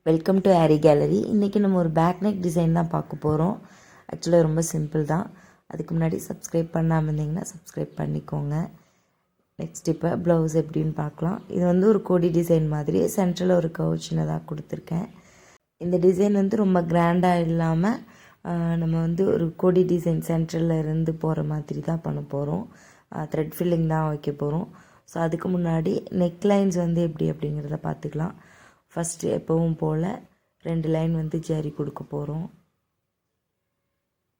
Welcome to aari gallery. இன்றைக்கி நம்ம ஒரு பேக் நெக் டிசைன் தான் பார்க்க போகிறோம். ஆக்சுவலாக ரொம்ப சிம்பிள் தான். அதுக்கு முன்னாடி சப்ஸ்கிரைப் பண்ணாமல் இருந்தீங்கன்னா சப்ஸ்கிரைப் பண்ணிக்கோங்க. நெக்ஸ்ட் இப்போ ப்ளவுஸ் எப்படின்னு பார்க்கலாம். இது ஒரு கோடி டிசைன் மாதிரி சென்ட்ரலில் ஒரு கர்வ் சின்னதாக கொடுத்துருக்கேன். இந்த டிசைன் ரொம்ப கிராண்டாக இல்லாமல் நம்ம ஒரு கோடி டிசைன் சென்ட்ரலில் இருந்து போகிற மாதிரி தான் பண்ண போகிறோம். த்ரெட் ஃபில்லிங் தான் வைக்க போகிறோம். ஸோ அதுக்கு முன்னாடி நெக் லைன்ஸ் எப்படி அப்படிங்கிறத பார்த்துக்கலாம். ஃபஸ்ட்டு எப்பவும் போல் 2 லைன் ஜரி கொடுக்க போகிறோம்.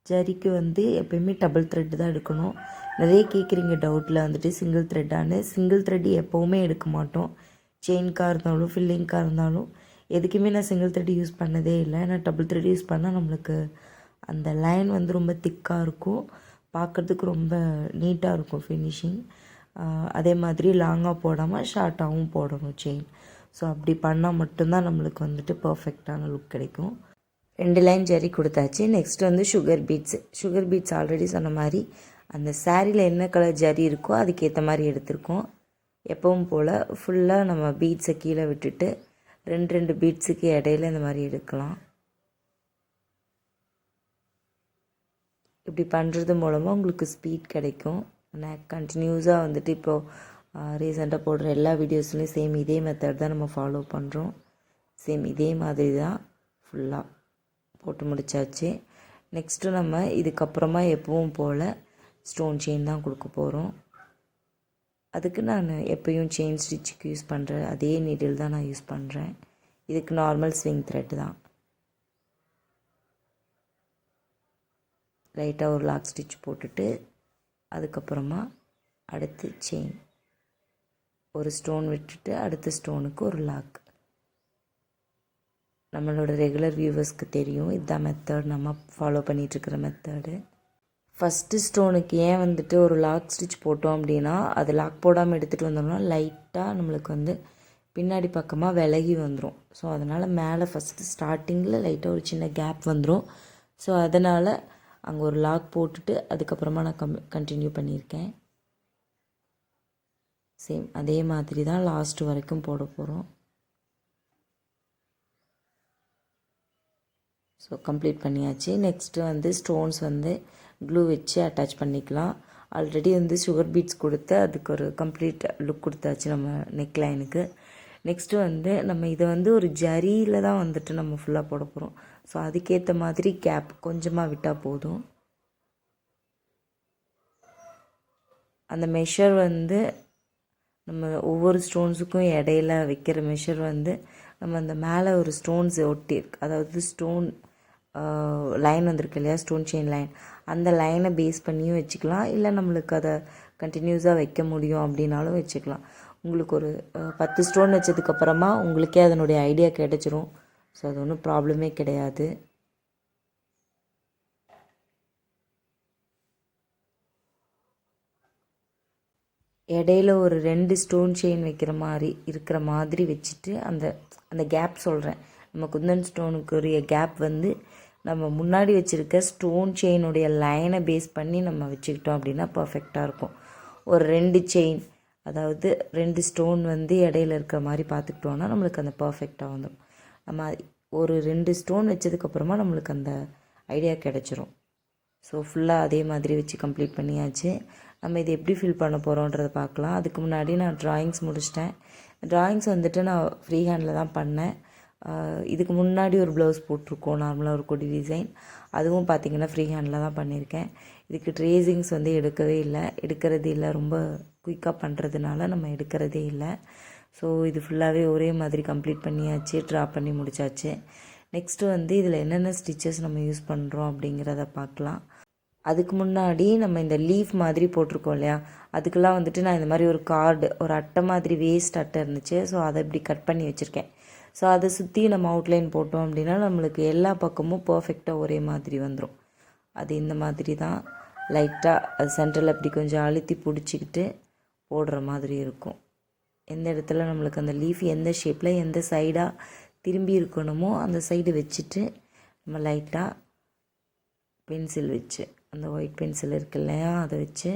ஜரிக்கு எப்போயுமே டபுள் த்ரெட் தான் எடுக்கணும். நிறைய கேட்குறீங்க டவுட்டில் சிங்கிள் த்ரெட்டானு. சிங்கிள் த்ரெட் எப்போவுமே எடுக்க மாட்டோம். செயின்காக இருந்தாலும் ஃபில்லிங்காக இருந்தாலும் எதுக்குமே நான் சிங்கிள் த்ரெட் யூஸ் பண்ணதே இல்லை. நான் டபுள் த்ரெட் யூஸ் பண்ணால் நம்மளுக்கு அந்த லைன் ரொம்ப திக்காக இருக்கும், பார்க்குறதுக்கு ரொம்ப நீட்டாக இருக்கும் ஃபினிஷிங். அதே மாதிரி லாங்காக போடாமல் ஷார்ட்டாகவும் போடணும் செயின். ஸோ அப்படி பண்ணால் மட்டும்தான் நம்மளுக்கு பர்ஃபெக்டான லுக் கிடைக்கும். 2 லைன் ஜரி கொடுத்தாச்சு. நெக்ஸ்ட் சுகர் பீட்ஸ் ஆல்ரெடி சொன்ன மாதிரி அந்த சாரியில் என்ன கலர் ஜரி இருக்கோ அதுக்கேற்ற மாதிரி எடுத்திருக்கோம். எப்பவும் போல் ஃபுல்லாக நம்ம பீட்ஸை கீழே விட்டுட்டு 2 பீட்ஸுக்கு இடையில இந்த மாதிரி எடுக்கலாம். இப்படி பண்ணுறது மூலமாக உங்களுக்கு ஸ்பீட் கிடைக்கும். நான் கண்டினியூஸாக இப்போது ரீசெண்டாக போடுற எல்லா வீடியோஸ்லையும் சேம் இதே மெத்தட் தான் நம்ம ஃபாலோ பண்ணுறோம். சேம் இதே மாதிரி தான் ஃபுல்லாக போட்டு முடித்தாச்சு. நெக்ஸ்ட்டு நம்ம இதுக்கப்புறமா எப்பவும் போல் ஸ்டோன் செயின் தான் கொடுக்க போகிறோம். அதுக்கு நான் எப்போயும் செயின் ஸ்டிச்சுக்கு யூஸ் பண்ணுற அதே நீடில் தான் நான் யூஸ் பண்ணுறேன். இதுக்கு நார்மல் ஸ்விங் த்ரெட் தான். லைட்டாக ஒரு லாக் ஸ்டிச் போட்டுட்டு அதுக்கப்புறமா அடுத்து செயின் ஒரு ஸ்டோன் விட்டுட்டு அடுத்த ஸ்டோனுக்கு ஒரு லாக். நம்மளோட ரெகுலர் வியூவர்ஸ்க்கு தெரியும் இதுதான் மெத்தட், நம்ம ஃபாலோ பண்ணிகிட்ருக்கிற மெத்தடு. ஃபஸ்ட்டு ஸ்டோனுக்கு ஏன் ஒரு லாக் ஸ்டிச் போட்டோம் அப்படின்னா, அது லாக் போடாமல் எடுத்துகிட்டு வந்தோம்னா லைட்டாக நம்மளுக்கு பின்னாடி பக்கமாக விலகி வந்துடும். ஸோ அதனால் மேலே ஃபஸ்ட்டு ஸ்டார்டிங்கில் லைட்டாக ஒரு சின்ன கேப் வந்துடும். ஸோ அதனால் அங்கே ஒரு லாக் போட்டுட்டு அதுக்கப்புறமா நான் கண்டினியூ பண்ணியிருக்கேன். சேம் அதே மாதிரி தான் லாஸ்ட் வரைக்கும் போட போகிறோம். ஸோ கம்ப்ளீட் பண்ணியாச்சு. நெக்ஸ்ட்டு ஸ்டோன்ஸ் க்ளூ வச்சு அட்டாச் பண்ணிக்கலாம். ஆல்ரெடி சுகர் பீட்ஸ் கொடுத்து அதுக்கு ஒரு கம்ப்ளீட் லுக் கொடுத்தாச்சு நம்ம நெக் லைனுக்கு. நெக்ஸ்ட்டு நம்ம இதை ஒரு ஜரியில் தான் நம்ம ஃபுல்லாக போட போகிறோம். ஸோ அதுக்கேற்ற மாதிரி கேப் கொஞ்சமாக விட்டால் போதும். அந்த மெஷர் நம்ம ஒவ்வொரு ஸ்டோன்ஸுக்கும் இடையில வைக்கிற மெஷர் நம்ம அந்த மேலே ஒரு ஸ்டோன்ஸ் ஒட்டி இருக்கு, அதாவது ஸ்டோன் லைன் வந்திருக்கு இல்லையா, ஸ்டோன் செயின் லைன், அந்த லைனை பேஸ் பண்ணியும் வச்சுக்கலாம். இல்லை நம்மளுக்கு அதை கண்டினியூஸாக வைக்க முடியும் அப்படின்னாலும் வச்சுக்கலாம். உங்களுக்கு ஒரு 10 ஸ்டோன் வச்சதுக்கப்புறமா உங்களுக்கே அதனுடைய ஐடியா கிடச்சிரும். ஸோ அது ஒன்றும் ப்ராப்ளமே கிடையாது. இடையில ஒரு 2 ஸ்டோன் செயின் வைக்கிற மாதிரி இருக்கிற மாதிரி வச்சுட்டு அந்த கேப் சொல்கிறேன். நம்ம குந்தன் ஸ்டோனுக்கு உரிய கேப் நம்ம முன்னாடி வச்சுருக்க ஸ்டோன் செயினுடைய லைனை பேஸ் பண்ணி நம்ம வச்சுக்கிட்டோம் அப்படின்னா பர்ஃபெக்டாக இருக்கும். ஒரு 2 செயின், அதாவது 2 ஸ்டோன் இடையில இருக்கிற மாதிரி பார்த்துக்கிட்டோன்னா நம்மளுக்கு அந்த பர்ஃபெக்டாக வந்துடும். நம்ம ஒரு 2 ஸ்டோன் வச்சதுக்கப்புறமா நம்மளுக்கு அந்த ஐடியா கிடச்சிரும். ஸோ ஃபுல்லாக அதே மாதிரி வச்சு கம்ப்ளீட் பண்ணியாச்சு. நம்ம இது எப்படி ஃபில் பண்ண போகிறோன்றதை பார்க்கலாம். அதுக்கு முன்னாடி நான் ட்ராயிங்ஸ் முடிச்சிட்டேன். ட்ராயிங்ஸ் நான் ஃப்ரீ ஹேண்டில் தான் பண்ணேன். இதுக்கு முன்னாடி ஒரு ப்ளவுஸ் போட்டிருக்கோம், நார்மலாக ஒரு கொடி டிசைன், அதுவும் பார்த்திங்கன்னா ஃப்ரீ ஹேண்டில் தான் பண்ணியிருக்கேன். இதுக்கு ட்ரேசிங்ஸ் எடுக்கிறது இல்லை, ரொம்ப குயிக்காக பண்ணுறதுனால நம்ம எடுக்கிறதே இல்லை. ஸோ இது ஃபுல்லாகவே ஒரே மாதிரி கம்ப்ளீட் பண்ணியாச்சு, ட்ரா பண்ணி முடித்தாச்சு. நெக்ஸ்ட்டு இதில் என்னென்ன ஸ்டிச்சஸ் நம்ம யூஸ் பண்ணுறோம் அப்படிங்கிறத பார்க்கலாம். அதுக்கு முன்னாடி நம்ம இந்த லீஃப் மாதிரி போட்டிருக்கோம் இல்லையா, அதுக்கெல்லாம் நான் இந்த மாதிரி ஒரு கார்டு, ஒரு அட்டை மாதிரி வேஸ்ட் அட்டை இருந்துச்சு. ஸோ அதை இப்படி கட் பண்ணி வச்சுருக்கேன். ஸோ அதை சுற்றி நம்ம அவுட்லைன் போட்டோம் அப்படின்னா நம்மளுக்கு எல்லா பக்கமும் பர்ஃபெக்டாக ஒரே மாதிரி வந்துடும். அது இந்த மாதிரி தான் லைட்டாக அது சென்டரில் அப்படி கொஞ்சம் அழுத்தி பிடிச்சிக்கிட்டு போடுற மாதிரி இருக்கும். எந்த இடத்துல நம்மளுக்கு அந்த லீஃப் எந்த ஷேப்பில் எந்த சைடாக திரும்பி இருக்கணுமோ அந்த சைடு வச்சுட்டு நம்ம லைட்டாக பென்சில் வச்சு, அந்த ஒயிட் பென்சில் இருக்கு இல்லையா, அதை வச்சு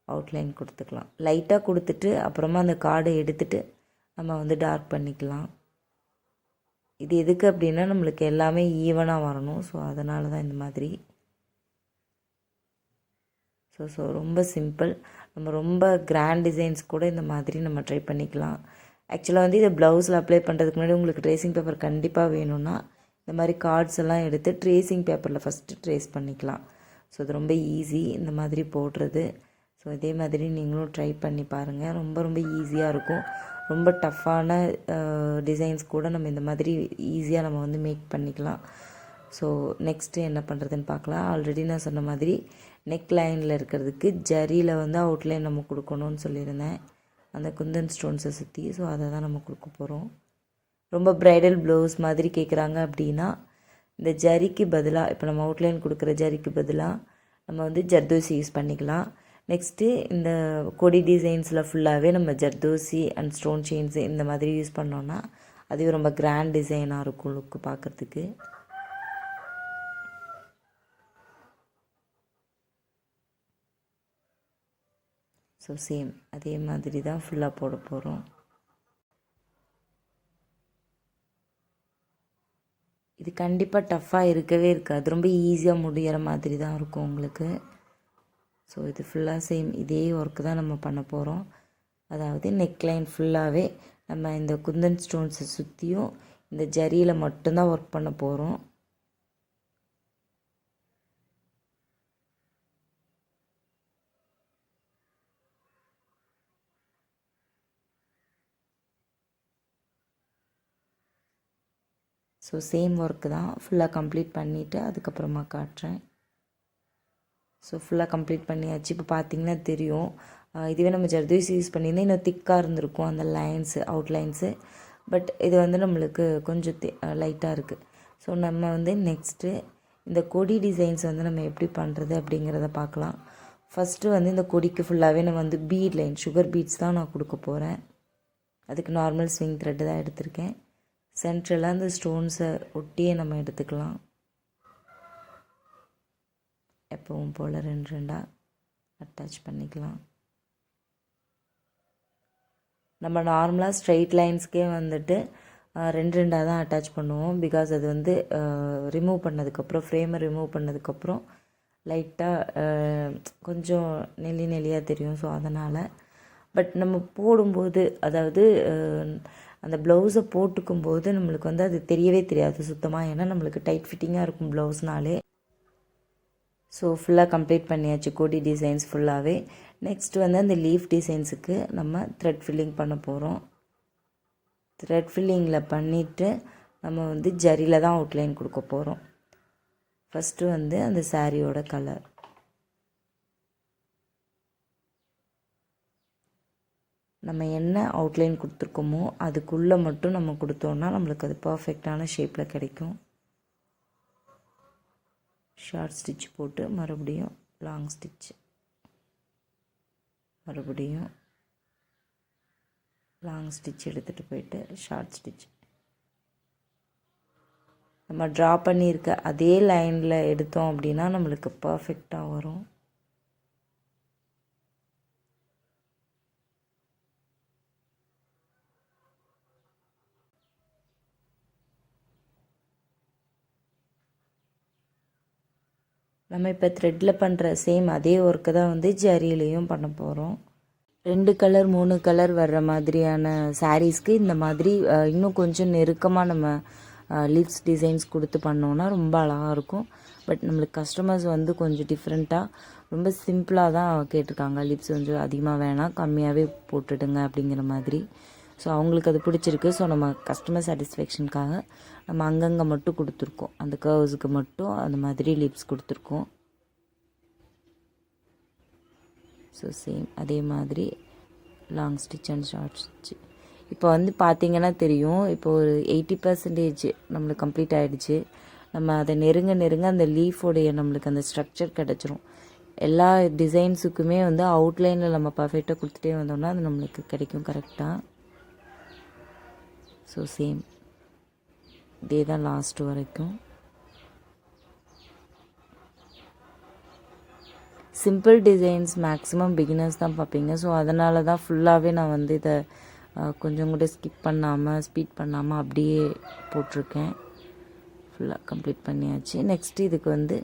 அவுட்லைன் கொடுத்துக்கலாம். லைட்டாக கொடுத்துட்டு அப்புறமா அந்த கார்டை எடுத்துகிட்டு நம்ம டார்க் பண்ணிக்கலாம். இது எதுக்கு அப்படின்னா நம்மளுக்கு எல்லாமே ஈவனாக வரணும். ஸோ அதனால தான் இந்த மாதிரி. ஸோ ரொம்ப சிம்பிள். நம்ம ரொம்ப கிராண்ட் டிசைன்ஸ் கூட இந்த மாதிரி நம்ம ட்ரை பண்ணிக்கலாம். ஆக்சுவலாக வந்து இதை ப்ளவுஸில் அப்ளை பண்ணுறதுக்கு முன்னாடி உங்களுக்கு ட்ரேசிங் பேப்பர் கண்டிப்பாக வேணும்னா இந்த மாதிரி கார்ட்ஸ் எல்லாம் எடுத்து ட்ரேசிங் பேப்பரில் ஃபஸ்ட்டு ட்ரேஸ் பண்ணிக்கலாம். ஸோ அது ரொம்ப ஈஸி இந்த மாதிரி போடுறது. ஸோ இதே மாதிரி நீங்களும் ட்ரை பண்ணி பாருங்கள். ரொம்ப ரொம்ப ஈஸியாக இருக்கும். ரொம்ப டஃப்பான டிசைன்ஸ் கூட நம்ம இந்த மாதிரி ஈஸியாக நம்ம வந்து மேக் பண்ணிக்கலாம். ஸோ நெக்ஸ்ட்டு என்ன பண்ணுறதுன்னு பார்க்கலாம். ஆல்ரெடி நான் சொன்ன மாதிரி நெக் லைனில் இருக்கிறதுக்கு ஜரியில் வந்து அவுட்லைன் நம்ம கொடுக்கணும்னு சொல்லியிருந்தேன், அந்த குந்தன் ஸ்டோன்ஸை சுற்றி. ஸோ அதை தான் நம்ம கொடுக்க போகிறோம். ரொம்ப ப்ரைடல் ப்ளவுஸ் மாதிரி கேட்குறாங்க அப்படின்னா இந்த ஜரிக்கு பதிலாக, இப்போ நம்ம அவுட்லைன் கொடுக்குற ஜரிக்கு பதிலாக நம்ம வந்து ஜர்தோசி யூஸ் பண்ணிக்கலாம். நெக்ஸ்ட்டு இந்த கொடி டிசைன்ஸில் ஃபுல்லாகவே நம்ம ஜர்தோசி அண்ட் ஸ்டோன் செயின்ஸு இந்த மாதிரி யூஸ் பண்ணோன்னா அது ரொம்ப கிராண்ட் டிசைனாக இருக்கும் லுக்கு பார்க்குறதுக்கு. ஸோ சேம் அதே மாதிரி தான் ஃபுல்லாக போட போகிறோம். இது கண்டிப்பாக டஃப்பாக இருக்கவே இருக்காது. ரொம்ப ஈஸியாக முடிகிற மாதிரி தான் இருக்கும் உங்களுக்கு. ஸோ இது ஃபுல்லாக சேம் இதே ஒர்க்கு தான் நம்ம பண்ண போகிறோம். அதாவது நெக்லைன் ஃபுல்லாகவே நம்ம இந்த குந்தன் ஸ்டோன்ஸை சுற்றியும் இந்த ஜரியில் மட்டும்தான் ஒர்க் பண்ண போகிறோம். ஸோ சேம் ஒர்க்கு தான். ஃபுல்லாக கம்ப்ளீட் பண்ணிவிட்டு அதுக்கப்புறமா காட்டுறேன். ஸோ ஃபுல்லாக கம்ப்ளீட் பண்ணியாச்சு. இப்போ பார்த்திங்கன்னா தெரியும், இதுவே நம்ம ஜர்தோசி யூஸ் பண்ணியிருந்தால் இன்னும் திக்காக இருந்திருக்கும் அந்த லைன்ஸு, அவுட்லைன்ஸு. பட் இது வந்து நம்மளுக்கு கொஞ்சம் லைட்டாக இருக்குது. ஸோ நம்ம வந்து நெக்ஸ்ட்டு இந்த கொடி டிசைன்ஸ் வந்து நம்ம எப்படி பண்ணுறது அப்படிங்கிறத பார்க்கலாம். ஃபஸ்ட்டு வந்து இந்த கொடிக்கு ஃபுல்லாகவே நம்ம வந்து பீட் லைன், சுகர் பீட்ஸ் தான் நான் கொடுக்க போகிறேன். அதுக்கு நார்மல் ஸ்விங் த்ரெட்டு தான் எடுத்திருக்கேன். சென்ட்ரலாக அந்த ஸ்டோன்ஸை ஒட்டியே நம்ம எடுத்துக்கலாம். எப்பவும் போல் 2 அட்டாச் பண்ணிக்கலாம். நம்ம நார்மலாக ஸ்ட்ரெயிட் லைன்ஸ்க்கே வந்துட்டு 2 தான் அட்டாச் பண்ணுவோம். பிகாஸ் அது வந்து ரிமூவ் பண்ணதுக்கப்புறம், ஃப்ரேமை ரிமூவ் பண்ணதுக்கப்புறம் லைட்டாக கொஞ்சம் நெளியாக தெரியும். ஸோ அதனால் பட் நம்ம போடும்போது, அதாவது அந்த ப்ளவுஸை போட்டுக்கும்போது நம்மளுக்கு வந்து அது தெரியவே தெரியாது சுத்தமாக. ஏன்னா நம்மளுக்கு டைட் ஃபிட்டிங்காக இருக்கும் ப்ளவுஸ்னாலே. ஸோ ஃபுல்லாக கம்ப்ளீட் பண்ணியாச்சு கொடி டிசைன்ஸ் ஃபுல்லாகவே. நெக்ஸ்ட் வந்து அந்த லீஃப் டிசைன்ஸுக்கு நம்ம த்ரெட் ஃபில்லிங் பண்ண போகிறோம். த்ரெட் ஃபில்லிங்கில் பண்ணிவிட்டு நம்ம வந்து ஜரியில் தான் அவுட்லைன் கொடுக்க போகிறோம். ஃபஸ்ட்டு வந்து அந்த சாரியோட கலர், நம்ம என்ன அவுட்லைன் கொடுத்துருக்கோமோ அதுக்குள்ளே மட்டும் நம்ம கொடுத்தோன்னா நம்மளுக்கு அது பர்ஃபெக்டான ஷேப்பில் கிடைக்கும். ஷார்ட் ஸ்டிச் போட்டு மறுபடியும் லாங் ஸ்டிச், மறுபடியும் லாங் ஸ்டிச் எடுத்துகிட்டு போயிட்டு ஷார்ட் ஸ்டிச். நம்ம ட்ரா பண்ணியிருக்க அதே லைனில் எடுத்தோம் அப்படின்னா நம்மளுக்கு பர்ஃபெக்டாக வரும். நம்ம இப்போ த்ரெட்டில் பண்ணுற சேம் அதே ஒர்க்கு தான் வந்து ஜரியிலையும் பண்ண போகிறோம். 2 கலர் 3 கலர் வர்ற மாதிரியான சாரீஸ்க்கு இந்த மாதிரி இன்னும் கொஞ்சம் நெருக்கமாக நம்ம லீவ்ஸ் டிசைன்ஸ் கொடுத்து பண்ணோன்னா ரொம்ப அழகாக இருக்கும். பட் நம்மளுக்கு கஸ்டமர்ஸ் வந்து கொஞ்சம் டிஃப்ரெண்ட்டாக ரொம்ப சிம்பிளாக தான் கேட்டிருக்காங்க. லிப்ஸ் கொஞ்சம் அதிகமாக வேணாம், கம்மியாகவே போட்டுடுங்க அப்படிங்கிற மாதிரி. ஸோ அவங்களுக்கு அது பிடிச்சிருக்கு. ஸோ நம்ம கஸ்டமர் சாட்டிஸ்ஃபேக்ஷனுக்காக நம்ம அங்கங்கே மட்டும் கொடுத்துருக்கோம். அந்த கர்வ்ஸுக்கு மட்டும் அந்த மாதிரி லிப்ஸ் கொடுத்துருக்கோம். ஸோ சேம் அதே மாதிரி long stitch and short stitch. இப்போ வந்து பார்த்திங்கன்னா தெரியும், இப்போ ஒரு 80% நம்மளுக்கு கம்ப்ளீட் ஆகிடுச்சு. நம்ம அதை நெருங்க அந்த லீஃபோடைய நம்மளுக்கு அந்த ஸ்ட்ரக்சர் கிடச்சிரும். எல்லா டிசைன்ஸுக்குமே வந்து அவுட்லைனில் நம்ம பர்ஃபெக்டாக கொடுத்துட்டே வந்தோம்னா அது நம்மளுக்கு கிடைக்கும் கரெக்டாக. ஸோ சேம் இதே தான் லாஸ்ட் வரைக்கும். சிம்பிள் டிசைன்ஸ் மேக்ஸிமம் பிகினர்ஸ் தான் பார்ப்பீங்க. ஸோ அதனால தான் ஃபுல்லாகவே நான் வந்து இதை கொஞ்சம் கூட ஸ்கிப் பண்ணாமல் ஸ்பீட் பண்ணாமல் அப்படியே போட்டிருக்கேன். ஃபுல்லாக கம்ப்ளீட் பண்ணியாச்சு. நெக்ஸ்ட்டு இதுக்கு வந்து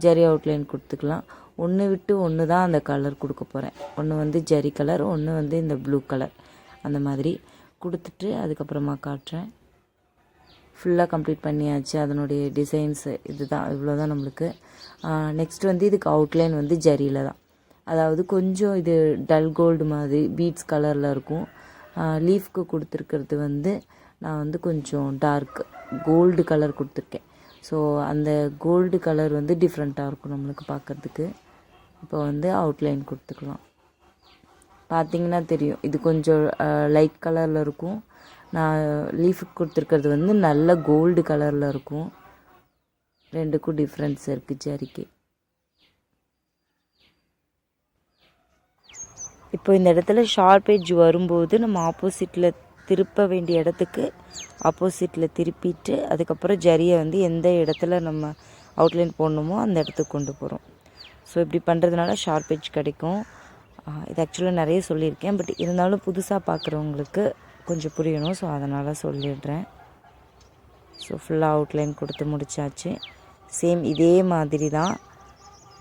ஜரி அவுட்லைன் கொடுத்துக்கலாம். ஒன்று விட்டு ஒன்று தான் அந்த கலர் கொடுக்க போகிறேன். ஒன்று வந்து ஜரி கலர், ஒன்று வந்து இந்த ப்ளூ கலர், அந்த மாதிரி கொடுத்துட்டு அதுக்கப்புறமா காட்டுறேன். ஃபுல்லாக கம்ப்ளீட் பண்ணியாச்சு. அதனுடைய டிசைன்ஸு இது தான், இவ்வளோ தான் நம்மளுக்கு. நெக்ஸ்ட் வந்து இதுக்கு அவுட்லைன் வந்து ஜரியில் தான், அதாவது கொஞ்சம் இது டல் கோல்டு மாதிரி பீட்ஸ் கலரில் இருக்கும். லீஃப்க்கு கொடுத்துருக்கிறது வந்து நான் வந்து கொஞ்சம் டார்க் கோல்டு கலர் கொடுத்துருக்கேன். ஸோ அந்த கோல்டு கலர் வந்து டிஃப்ரெண்ட்டாக இருக்கும் நம்மளுக்கு பார்க்குறதுக்கு. இப்போ வந்து அவுட்லைன் கொடுத்துக்கலாம். பார்த்திங்கன்னா தெரியும், இது கொஞ்சம் லைட் கலரில் இருக்கும். நான் லீஃபுக்கு கொடுத்துருக்கிறது வந்து நல்ல கோல்டு கலரில் இருக்கும். ரெண்டுக்கும் டிஃப்ரென்ஸ் இருக்குது ஜரிக்கு. இப்போ இந்த இடத்துல ஷார்ப் எட்ஜ் வரும்போது நம்ம ஆப்போசிட்டில் திருப்ப வேண்டிய இடத்துக்கு ஆப்போசிட்டில் திருப்பிட்டு அதுக்கப்புறம் ஜரியை வந்து எந்த இடத்துல நம்ம அவுட்லைன் போடணுமோ அந்த இடத்துக்கு கொண்டு போகிறோம். ஸோ இப்படி பண்ணுறதுனால ஷார்ப் எட்ஜ் கிடைக்கும். இது ஆக்சுவலாக நிறைய சொல்லியிருக்கேன், பட் இருந்தாலும் புதுசாக பார்க்குறவங்களுக்கு கொஞ்சம் புரியணும். ஸோ அதனால் சொல்லிடுறேன். ஸோ ஃபுல்லாக அவுட்லைன் கொடுத்து முடித்தாச்சு. சேம் இதே மாதிரி தான்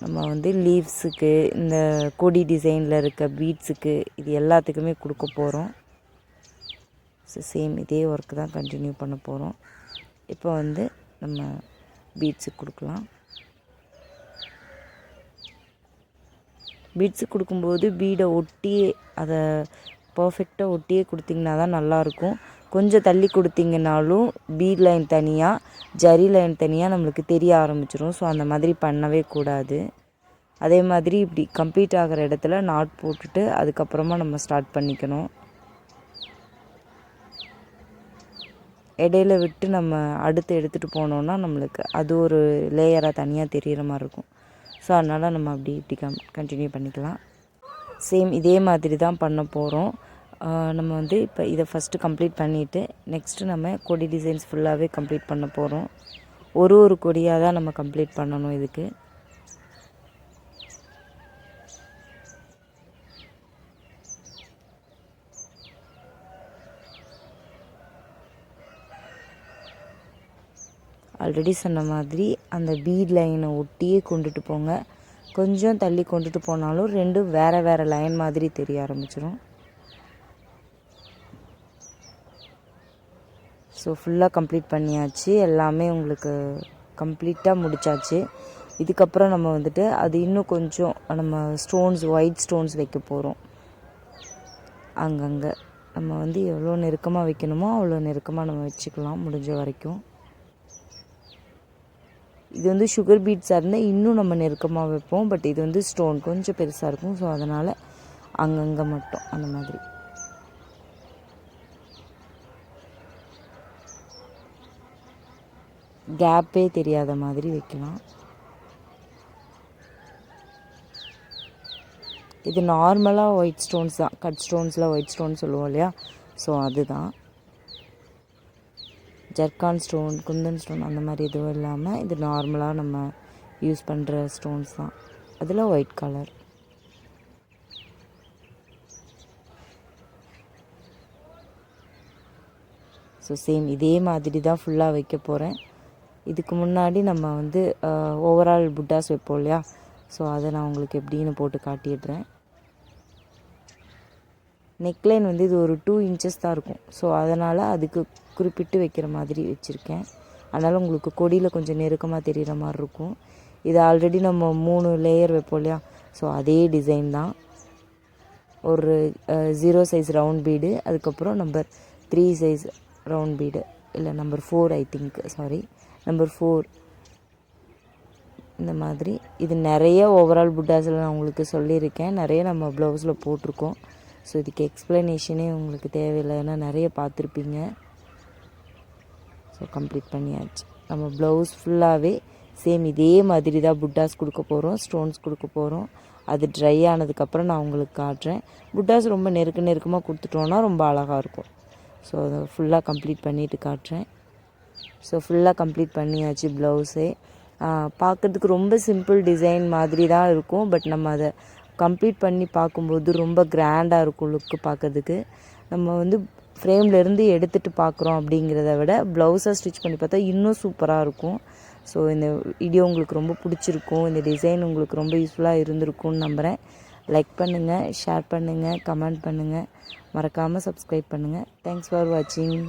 நம்ம வந்து லீவ்ஸுக்கு, இந்த கொடி டிசைனில் இருக்க பீட்ஸுக்கு, இது எல்லாத்துக்குமே கொடுக்க போகிறோம். ஸோ சேம் இதே ஒர்க்கு தான் கண்டினியூ பண்ண போகிறோம். இப்போ வந்து நம்ம பீட்ஸுக்கு கொடுக்கலாம். பீட்ஸுக்கு கொடுக்கும்போது பீடை ஒட்டியே, அதை பர்ஃபெக்டாக ஒட்டியே கொடுத்திங்கன்னா தான் நல்லாயிருக்கும். கொஞ்சம் தள்ளி கொடுத்திங்கனாலும் பீட் லைன் தனியாக ஜரி லைன் தனியாக நம்மளுக்கு தெரிய ஆரம்பிச்சிடும். ஸோ அந்த மாதிரி பண்ணவே கூடாது. அதே மாதிரி இப்படி கம்ப்ளீட் ஆகிற இடத்துல நாட் போட்டுட்டு அதுக்கப்புறமா நம்ம ஸ்டார்ட் பண்ணிக்கணும். இடையில விட்டு நம்ம அடுத்து எடுத்துகிட்டு போனோன்னா நம்மளுக்கு அது ஒரு லேயராக தனியாக தெரிகிற மாதிரி இருக்கும். ஸோ அதனால் நம்ம அப்படி இப்படி கண்டினியூ பண்ணிக்கலாம். சேம் இதே மாதிரி தான் பண்ண போகிறோம். நம்ம வந்து இப்போ இதை ஃபஸ்ட்டு கம்ப்ளீட் பண்ணிவிட்டு நெக்ஸ்ட்டு நம்ம கொடி டிசைன்ஸ் ஃபுல்லாகவே கம்ப்ளீட் பண்ண போகிறோம். ஒரு கொடியாக தான் நம்ம கம்ப்ளீட் பண்ணணும். இதுக்கு ஆல்ரெடி சொன்ன மாதிரி அந்த பீட் லைனை ஒட்டியே கொண்டுட்டு போங்க. கொஞ்சம் தள்ளி கொண்டுட்டு போனாலும் ரெண்டும் வேறு வேறு லைன் மாதிரி தெரிய ஆரம்பிச்சிடும். ஸோ ஃபுல்லாக கம்ப்ளீட் பண்ணியாச்சு. எல்லாமே உங்களுக்கு கம்ப்ளீட்டாக முடித்தாச்சு. இதுக்கப்புறம் நம்ம வந்துட்டு அது இன்னும் கொஞ்சம் நம்ம ஸ்டோன்ஸ், ஒயிட் ஸ்டோன்ஸ் வைக்க போகிறோம். அங்கங்கே நம்ம வந்து எவ்வளோ நெருக்கமாக வைக்கணுமோ அவ்வளோ நெருக்கமாக நம்ம வச்சுக்கலாம் முடிஞ்ச வரைக்கும். இது வந்து சுகர் பீட்ஸாக இருந்தால் இன்னும் நம்ம நெருக்கமாக வைப்போம். பட் இது வந்து ஸ்டோன் கொஞ்சம் பெருசாக இருக்கும். ஸோ அதனால் அங்கங்கே மட்டும் அந்த மாதிரி. கேப்பே தெரியாத மாதிரி வைக்கலாம். இது நார்மலாக ஒயிட் ஸ்டோன்ஸ் தான், கட் ஸ்டோன்ஸில் ஒயிட் ஸ்டோன் சொல்லுவோம் இல்லையா, ஸோ அதுதான். ஜர்கான் ஸ்டோன், குந்தன் ஸ்டோன் அந்த மாதிரி எதுவும் இல்லாமல் இது நார்மலாக நம்ம யூஸ் பண்ணுற ஸ்டோன்ஸ் தான். அதில் ஒயிட் கலர். ஸோ சேம் இதே மாதிரி தான் ஃபுல்லாக வைக்க போகிறேன். இதுக்கு முன்னாடி நம்ம வந்து ஓவரால் புட்டாஸ் வைப்போம் இல்லையா, ஸோ அதை நான் உங்களுக்கு எப்படின்னு போட்டு காட்டிடுறேன். நெக்லைன் வந்து இது ஒரு 2 இன்ச்சஸ் தான் இருக்கும். ஸோ அதனால் அதுக்கு குறிப்பிட்டு வைக்கிற மாதிரி வச்சுருக்கேன். அதனால் உங்களுக்கு கொடியில் கொஞ்சம் நெருக்கமாக தெரிகிற மாதிரி இருக்கும். இது ஆல்ரெடி நம்ம 3 லேயர் வைப்போம் இல்லையா, ஸோ அதே டிசைன் தான். ஒரு 0 சைஸ் ரவுண்ட் பீடு, அதுக்கப்புறம் நம்பர் 3 சைஸ் ரவுண்ட் பீடு, இல்லை number 4 I think, sorry number 4. இந்த மாதிரி இது நிறைய ஓவரால் புட்டாஸில் நான் உங்களுக்கு சொல்லியிருக்கேன். நிறைய நம்ம ப்ளவுஸில் போட்டிருக்கோம். ஸோ இதுக்கு எக்ஸ்ப்ளனேஷனே உங்களுக்கு தேவையில்லை, ஏன்னா நிறைய பார்த்துருப்பீங்க. ஸோ கம்ப்ளீட் பண்ணியாச்சு. நம்ம ப்ளவுஸ் ஃபுல்லாகவே சேம் இதே மாதிரி தான் புட்டாஸ் கொடுக்க போகிறோம், ஸ்டோன்ஸ் கொடுக்க போகிறோம். அது ட்ரை ஆனதுக்கப்புறம் நான் உங்களுக்கு காட்டுறேன். புட்டாஸ் ரொம்ப நெருக்கமாக கொடுத்துட்டோன்னா ரொம்ப அழகாக இருக்கும். ஸோ அதை ஃபுல்லாக கம்ப்ளீட் பண்ணிவிட்டு காட்டுறேன். ஸோ ஃபுல்லாக கம்ப்ளீட் பண்ணியாச்சு ப்ளவுஸே. பார்க்குறதுக்கு ரொம்ப சிம்பிள் டிசைன் மாதிரி தான் இருக்கும். பட் நம்ம அதை கம்ப்ளீட் பண்ணி பார்க்கும்போது ரொம்ப கிராண்டாக இருக்கும் லுக்கு பார்க்குறதுக்கு. நம்ம வந்து ஃப்ரேம்லேருந்து எடுத்துகிட்டு பார்க்குறோம் அப்படிங்கிறத விட ப்ளவுஸாக ஸ்டிச் பண்ணி பார்த்தா இன்னும் சூப்பராக இருக்கும். ஸோ இந்த வீடியோ உங்களுக்கு ரொம்ப பிடிச்சிருக்கும், இந்த டிசைன் உங்களுக்கு ரொம்ப யூஸ்ஃபுல்லாக இருந்திருக்கும்னு நம்புகிறேன். லைக் பண்ணுங்கள், ஷேர் பண்ணுங்கள், கமெண்ட் பண்ணுங்கள், மறக்காமல் சப்ஸ்கிரைப் பண்ணுங்கள். தேங்க்ஸ் ஃபார் வாட்சிங்.